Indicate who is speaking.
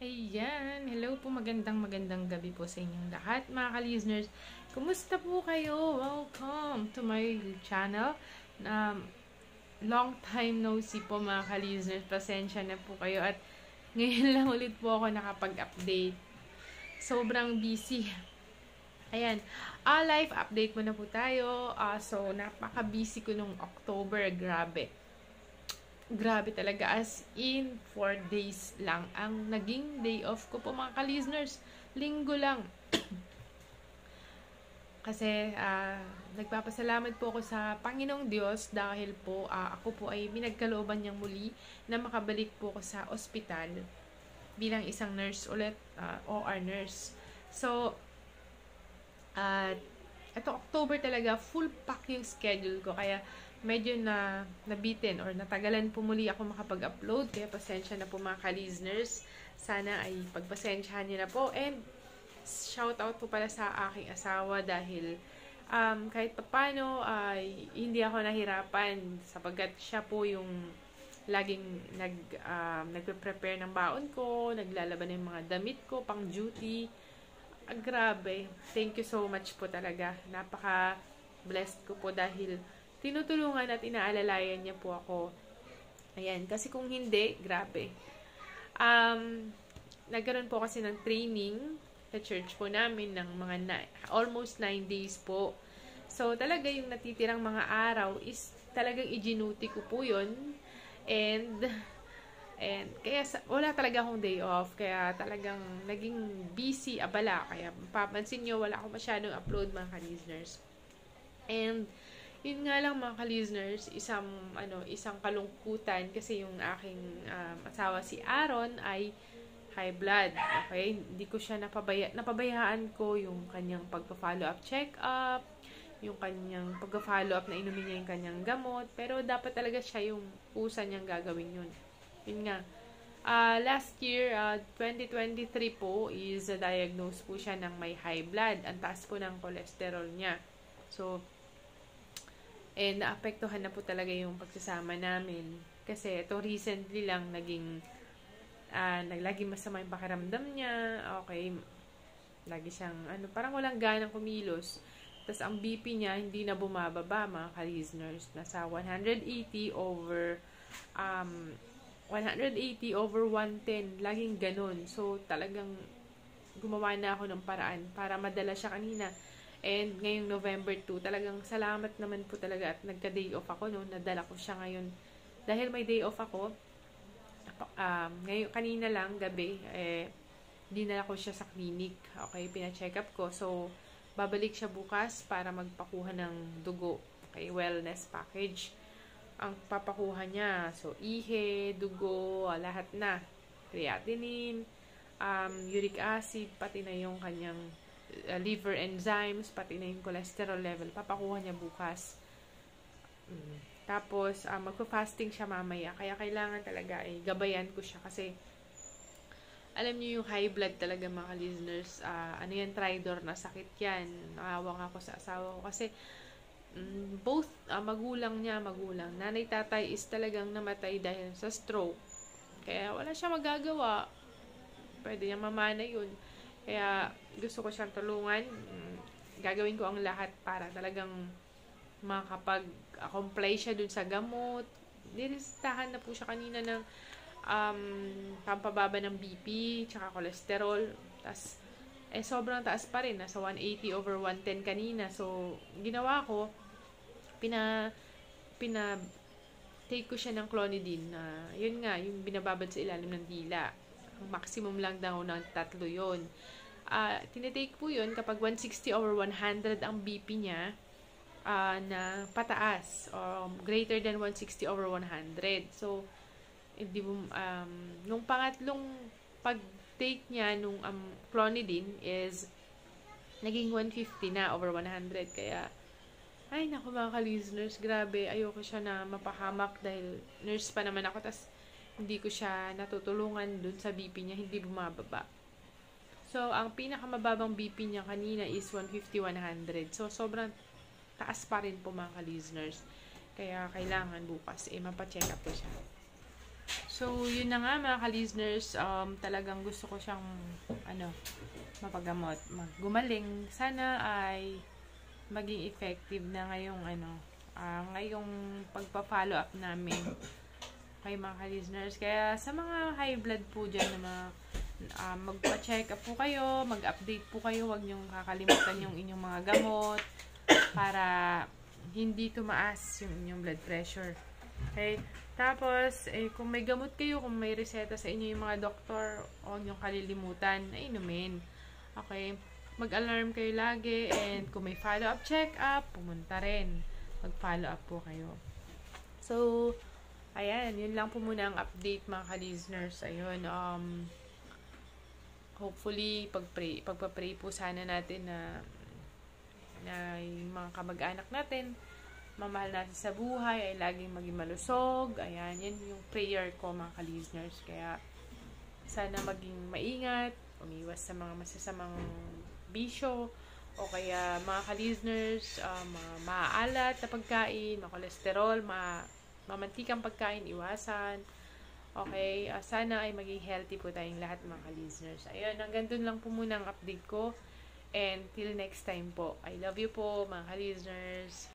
Speaker 1: Ayan, hello po, magandang gabi po sa inyong lahat mga ka-listeners. Kumusta po kayo? Welcome to my channel. Long time no see po mga ka-listeners. Pasensya na po kayo at ngayon lang ulit po ako nakapag-update. Sobrang busy. Ayan, live update muna po tayo. So, napaka-busy ko nung October, grabe. Grabe talaga, as in 4 days lang ang naging day off ko po mga ka-listeners. Linggo lang. Kasi nagpapasalamat po ako sa Panginoong Diyos dahil po ako po ay pinagkalooban niyang muli na makabalik po ako sa ospital bilang isang nurse ulit, OR nurse. So, ito October talaga, full pack yung schedule ko. Kaya medyo nabitin or natagalan po muli ako makapag-upload. Kaya pasensya na po mga ka-listeners. Sana ay pagpasensyahan niyo na po. And shout out po pala sa aking asawa dahil kahit papano ay hindi ako nahirapan sapagkat siya po yung laging nagpe-prepare ng baon ko, naglalaban ng mga damit ko, pang duty. Grabe. Thank you so much po talaga. Napaka-blessed ko po dahil tinutulungan at inaalalayan niya po ako. Ayan. Kasi kung hindi, grabe. Nagkaroon po kasi ng training sa church po namin ng mga almost 9 days po. So, talaga yung natitirang mga araw is talagang iginuti ko po yun. And kaya wala talaga akong day off. Kaya talagang naging busy, abala. Kaya papansin nyo, wala akong masyadong upload mga ka-listeners. And yun nga lang mga ka-listeners, isang kalungkutan kasi yung aking asawa si Aaron ay high blood. Okay? Hindi ko siya napabayaan ko yung kanyang pagpa-follow up check-up, yung kanyang pagpa-follow up na inumin niya yung kanyang gamot, pero dapat talaga siya yung kusa niyang gagawin yun. Yun nga. Last year, 2023 po, is diagnosed po siya ng may high blood. Ang taas po ng cholesterol niya. So, naapektuhan na po talaga yung pagsasama namin. Kasi ito recently lang lagi masama yung pakiramdam niya. Okay. Lagi siyang, parang walang ganang kumilos. Tapos ang BP niya, hindi na bumababa, mga ka-listeners. Nasa 180 over 110. Laging ganun. So, talagang gumawa na ako ng paraan para madala siya kanina. And ngayong November 2, talagang salamat naman po talaga at nagka-day off ako noon. Nadala ko siya ngayon. Dahil may day off ako, ngayon, kanina lang, gabi, dinala ko siya sa clinic. Okay, pina-check up ko. So, babalik siya bukas para magpakuha ng dugo. Okay, wellness package. Ang papakuha niya, so, ihe, dugo, lahat na. Creatinine, uric acid, pati na yung kanyang liver enzymes, pati na yung cholesterol level, papakuha niya bukas. Tapos, magpa-fasting siya mamaya. Kaya kailangan talaga gabayan ko siya kasi alam niyo yung high blood talaga mga listeners, yan, tridor na sakit yan. Nakawa nga ako sa asawa ko kasi both magulang, nanay, tatay is talagang namatay dahil sa stroke. Kaya wala siya magagawa. Pwede niya mamana yun. Kaya gusto ko siyang tulungan. Gagawin ko ang lahat para talagang makapag-comply siya dun sa gamot. Nilistahan na po siya kanina ng pampababa ng BP tsaka cholesterol. Tas, sobrang taas pa rin. Nasa 180 over 110 kanina. So, ginawa ko, take ko siya ng clonidine na, yun nga, yung binababad sa ilalim ng dila. Ang maximum lang daw ng 3 yun. Tinitake po yun kapag 160 over 100 ang BP niya na pataas or greater than 160 over 100. So, nung pangatlong pag-take niya nung clonidine is naging 150 na over 100. Kaya, ay naku mga ka-listeners, grabe, ayoko siya na mapahamak dahil nurse pa naman ako, tas hindi ko siya natutulungan dun sa BP niya, hindi bumababa. So, ang pinakamababang BP niya kanina is 150-100. So, sobrang taas pa rin po mga ka-listeners. Kaya, kailangan bukas, mapacheck up ko siya. So, So, yun na nga mga ka-listeners, talagang gusto ko siyang, mapagamot, gumaling. Sana ay maging effective na ngayong pagpa-follow up namin kay mga ka-listeners. Kaya sa mga high blood po dyan na mga magpa-check up po kayo, mag-update po kayo, huwag niyong kakalimutan yung inyong mga gamot para hindi tumaas yung inyong blood pressure. Okay? Tapos, kung may gamot kayo, kung may reseta sa inyo yung mga doktor, huwag niyong kalilimutan na inumin. Okay? Mag-alarm kayo lagi, and kung may follow-up check-up, pumunta rin. Mag-follow up po kayo. So, ayan, yun lang po muna ang update mga ka-listeners. Ayun, hopefully, pagpa-pray po sana natin na yung mga kamag-anak natin, mamahal natin sa buhay, ay laging maging malusog. Ayan, yan yung prayer ko mga ka-listeners. Kaya, sana maging maingat, umiwas sa mga masasamang bisyo, o kaya mga ka-listeners, maaalat na pagkain, ma-cholesterol, mamantikang pagkain, iwasan. Okay, sana ay maging healthy po tayong lahat mga ka-listeners. Ayun, hanggang dun lang po muna ang update ko. And till next time po. I love you po mga ka-listeners.